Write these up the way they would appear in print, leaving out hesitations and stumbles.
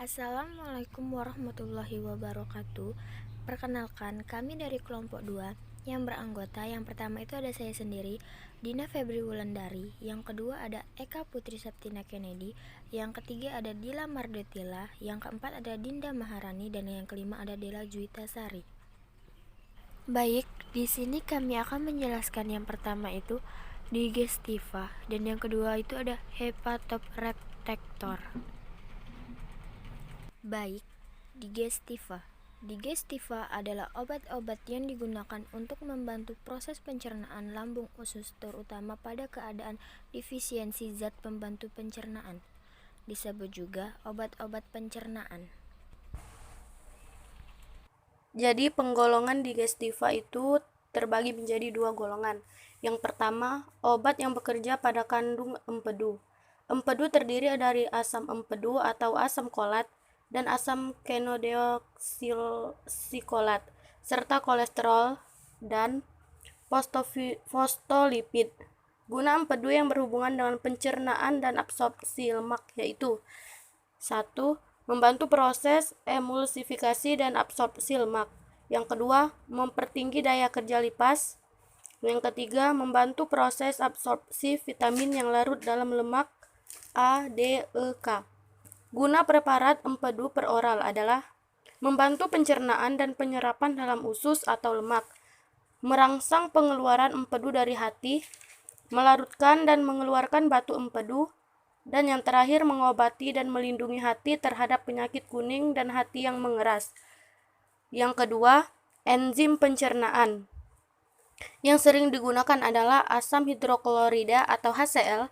Assalamualaikum warahmatullahi wabarakatuh. Perkenalkan, kami dari kelompok 2 yang beranggota. Yang pertama itu ada saya sendiri, Dina Febri Wulandari. Yang kedua ada Eka Putri Septina Kennedy. Yang ketiga ada Dila Mardetila. Yang keempat ada Dinda Maharani. Dan yang kelima ada Dela Juwita Sari. Baik, di sini kami akan menjelaskan yang pertama itu digestiva. Dan yang kedua itu ada hepatoprotector. Baik, digestiva. Digestiva adalah obat-obat yang digunakan untuk membantu proses pencernaan lambung usus, terutama pada keadaan defisiensi zat pembantu pencernaan. Disebut juga obat-obat pencernaan. Jadi penggolongan digestiva itu terbagi menjadi dua golongan. Yang pertama, obat yang bekerja pada kandung empedu. Empedu terdiri dari asam empedu atau asam kolat dan asam kenodeoksisikolat, serta kolesterol dan fosfolipid. Guna empedu yang berhubungan dengan pencernaan dan absorpsi lemak yaitu 1. Membantu proses emulsifikasi dan absorpsi lemak. Yang kedua, mempertinggi daya kerja lipas. Yang ketiga, membantu proses absorpsi vitamin yang larut dalam lemak A, D, E, K. Guna preparat empedu per oral adalah membantu pencernaan dan penyerapan dalam usus atau lemak, merangsang pengeluaran empedu dari hati, melarutkan dan mengeluarkan batu empedu, dan yang terakhir mengobati dan melindungi hati terhadap penyakit kuning dan hati yang mengeras. Yang kedua, enzim pencernaan. Yang sering digunakan adalah asam hidroklorida atau HCl,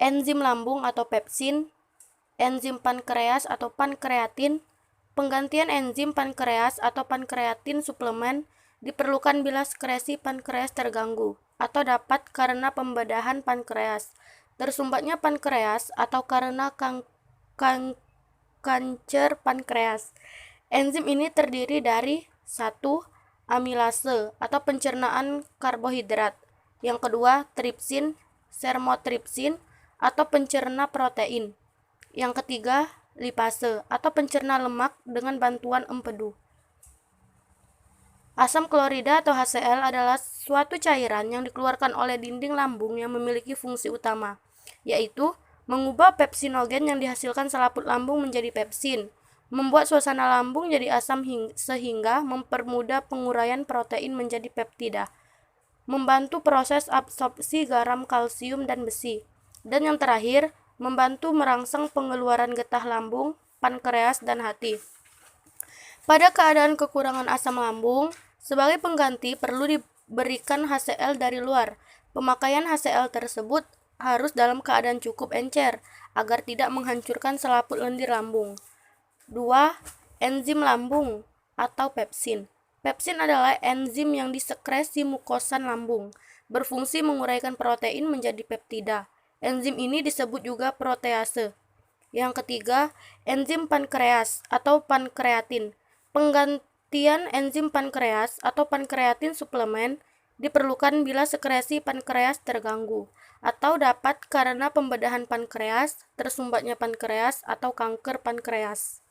enzim lambung atau pepsin, enzim pankreas atau pankreatin. Penggantian enzim pankreas atau pankreatin suplemen diperlukan bila sekresi pankreas terganggu atau dapat karena pembedahan pankreas, tersumbatnya pankreas, atau karena kanker pankreas. Enzim ini terdiri dari 1. Amilase atau pencernaan karbohidrat. Yang kedua, tripsin, sermotripsin atau pencerna protein. Yang ketiga, lipase atau pencerna lemak dengan bantuan empedu. Asam klorida atau HCl adalah suatu cairan yang dikeluarkan oleh dinding lambung yang memiliki fungsi utama, yaitu mengubah pepsinogen yang dihasilkan selaput lambung menjadi pepsin, membuat suasana lambung jadi asam sehingga mempermudah penguraian protein menjadi peptida, membantu proses absorpsi garam, kalsium, dan besi, dan yang terakhir, membantu merangsang pengeluaran getah lambung, pankreas, dan hati. Pada keadaan kekurangan asam lambung, sebagai pengganti perlu diberikan HCl dari luar. Pemakaian HCl tersebut harus dalam keadaan cukup encer agar tidak menghancurkan selaput lendir lambung. 2. Enzim lambung atau pepsin. Pepsin adalah enzim yang disekresi mukosan lambung, berfungsi menguraikan protein menjadi peptida. Enzim ini disebut juga protease. Yang ketiga, enzim pankreas atau pankreatin. Penggantian enzim pankreas atau pankreatin suplemen diperlukan bila sekresi pankreas terganggu atau dapat karena pembedahan pankreas, tersumbatnya pankreas, atau kanker pankreas.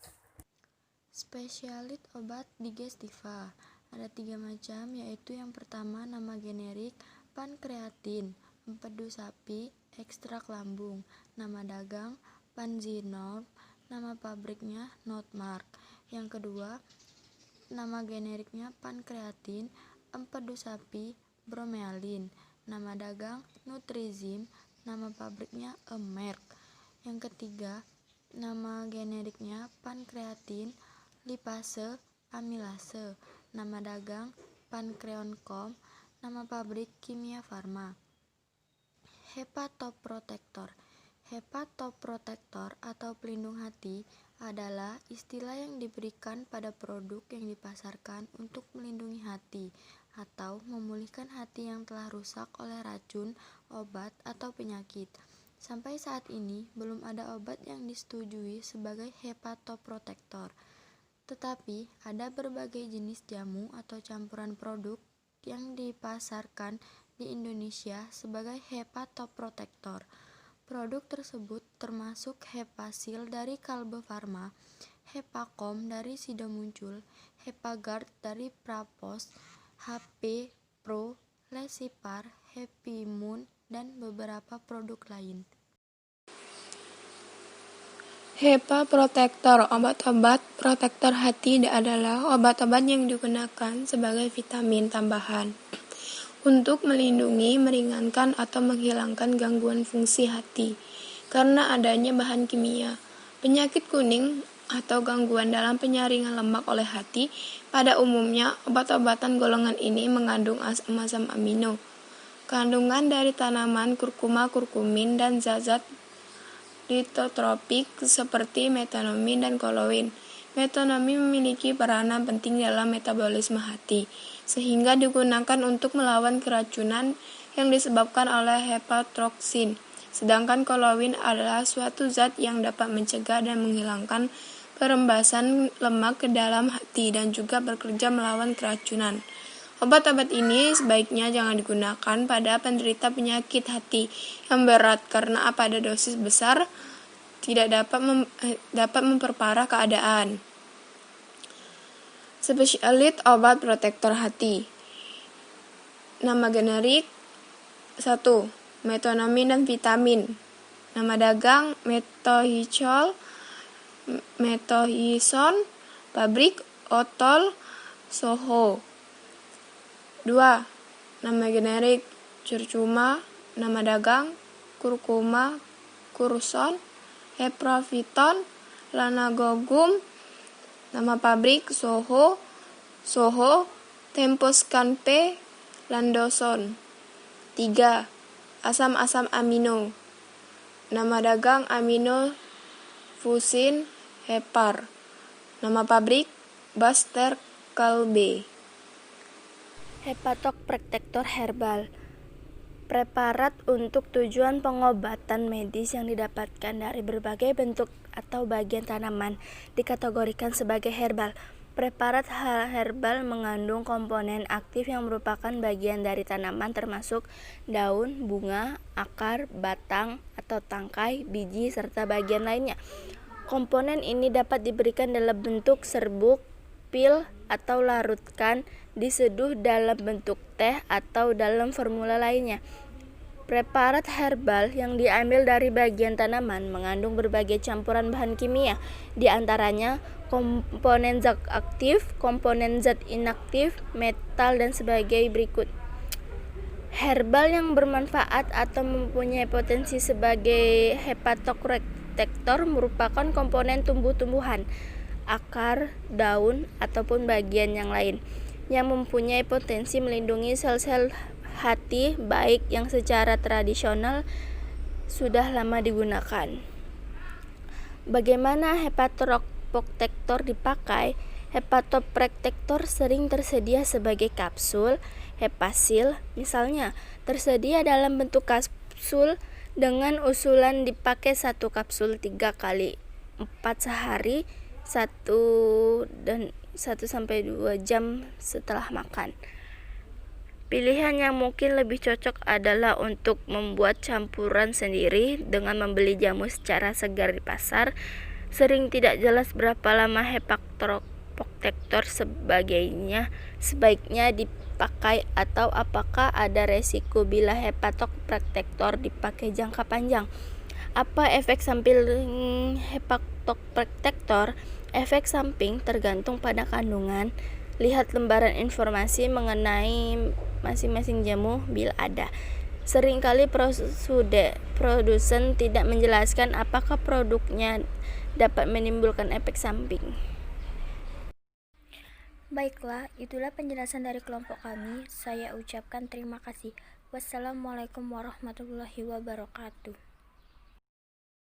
Spesialit obat digestiva ada 3 macam, yaitu yang pertama nama generik pankreatin, empedu sapi, ekstrak lambung. Nama dagang Panzinorm, nama pabriknya Notmark. Yang kedua, nama generiknya pankreatin, empedu sapi, bromelin. Nama dagang Nutrizim, nama pabriknya Merck. Yang ketiga, nama generiknya pankreatin, lipase, amilase. Nama dagang Pancreoncom, nama pabrik Kimia Farma. Hepatoprotektor. Hepatoprotektor atau pelindung hati adalah istilah yang diberikan pada produk yang dipasarkan untuk melindungi hati atau memulihkan hati yang telah rusak oleh racun, obat, atau penyakit. Sampai saat ini belum ada obat yang disetujui sebagai hepatoprotektor. Tetapi ada berbagai jenis jamu atau campuran produk yang dipasarkan di Indonesia sebagai hepatoprotektor. Produk tersebut termasuk Hepasil dari Kalbe Farma, Hepacom dari Sido Muncul, Hepagard dari Prapos, HP Pro, Lesipar, Happymoon, dan beberapa produk lain. HEPA Protector. Obat-obat protektor hati adalah obat-obat yang digunakan sebagai vitamin tambahan untuk melindungi, meringankan, atau menghilangkan gangguan fungsi hati karena adanya bahan kimia. Penyakit kuning atau gangguan dalam penyaringan lemak oleh hati, pada umumnya obat-obatan golongan ini mengandung asam amino, kandungan dari tanaman kurkuma, kurkumin, dan zat-zat litotropik seperti metanomin dan koloin. Metanomin memiliki peranan penting dalam metabolisme hati, sehingga digunakan untuk melawan keracunan yang disebabkan oleh hepatotoxin. Sedangkan koloin adalah suatu zat yang dapat mencegah dan menghilangkan perembasan lemak ke dalam hati dan juga bekerja melawan keracunan. Obat-obat ini sebaiknya jangan digunakan pada penderita penyakit hati yang berat karena pada dosis besar tidak dapat memperparah keadaan. Spesialit obat protektor hati. Nama generik 1. Metanomin dan vitamin. Nama dagang Metohicol, Metohison, pabrik Otol, Soho. 2. Nama generik curcuma, nama dagang kurkuma, kurson, hepraviton, lanagogum, nama pabrik Soho, Temposcan P, Landoson. 3. Asam-asam amino, nama dagang amino fusin hepar, nama pabrik Baster Kalbe. Hepatok Protector Herbal, preparat untuk tujuan pengobatan medis yang didapatkan dari berbagai bentuk atau bagian tanaman, dikategorikan sebagai herbal. Preparat herbal mengandung komponen aktif yang merupakan bagian dari tanaman termasuk daun, bunga, akar, batang atau tangkai, biji, serta bagian lainnya. Komponen ini dapat diberikan dalam bentuk serbuk, pil, atau larutkan, diseduh dalam bentuk teh atau dalam formula lainnya. Preparat herbal yang diambil dari bagian tanaman mengandung berbagai campuran bahan kimia, di antaranya komponen zat aktif, komponen zat inaktif, metal, dan sebagai berikut. Herbal yang bermanfaat atau mempunyai potensi sebagai hepatoprotektor merupakan komponen tumbuh-tumbuhan, akar, daun, ataupun bagian yang lain yang mempunyai potensi melindungi sel-sel hati baik yang secara tradisional sudah lama digunakan. Bagaimana hepatoprotektor dipakai? Hepatoprotektor sering tersedia sebagai kapsul, hepasil misalnya, tersedia dalam bentuk kapsul dengan usulan dipakai 1 kapsul 3 kali 4 sehari, 1-2 jam setelah makan. Pilihan yang mungkin lebih cocok adalah untuk membuat campuran sendiri dengan membeli jamu secara segar di pasar. Sering tidak jelas berapa lama hepatoprotektor sebaiknya dipakai atau apakah ada resiko bila hepatoprotektor dipakai jangka panjang. Apa efek samping hepatoprotektor? Efek samping tergantung pada kandungan. Lihat lembaran informasi mengenai masing-masing jamu bila ada. Seringkali produsen tidak menjelaskan apakah produknya dapat menimbulkan efek samping. Baiklah, itulah penjelasan dari kelompok kami. Saya ucapkan terima kasih. Wassalamualaikum warahmatullahi wabarakatuh.